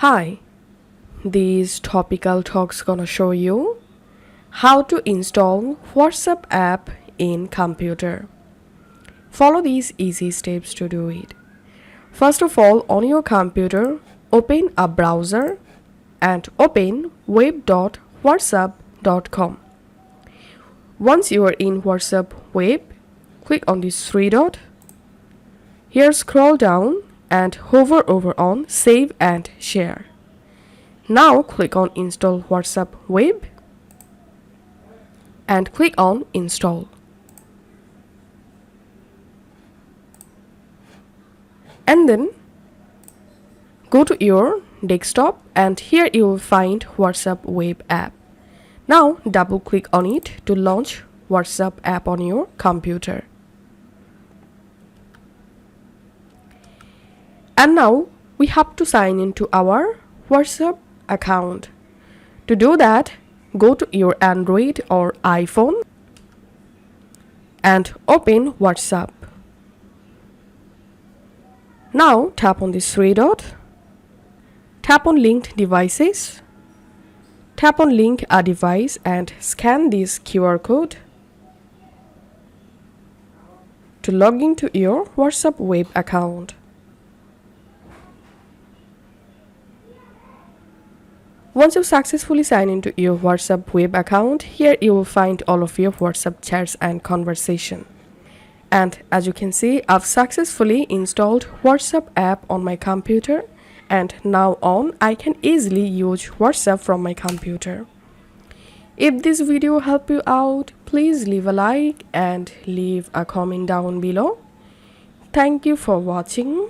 Hi, these topical talks gonna show you how to install WhatsApp app in computer. Follow these easy steps to do it. First of all, on your computer, open a browser and open web.whatsapp.com. Once you are in WhatsApp web, click on this three dot. Here scroll down and hover over on Save and Share. Now click on Install WhatsApp Web and click on Install. And then go to your desktop and here you will find WhatsApp Web app. Now double click on it to launch WhatsApp app on your computer. And now we have to sign into our WhatsApp account. To do that, go to your Android or iPhone and open WhatsApp. Now tap on this three dot, tap on linked devices, tap on link a device and scan this QR code to log into your WhatsApp web account. Once you successfully sign into your WhatsApp web account, here you will find all of your WhatsApp chats and conversation. And as you can see, I've successfully installed WhatsApp app on my computer and now on I can easily use WhatsApp from my computer. If this video helped you out, please leave a like and leave a comment down below. Thank you for watching.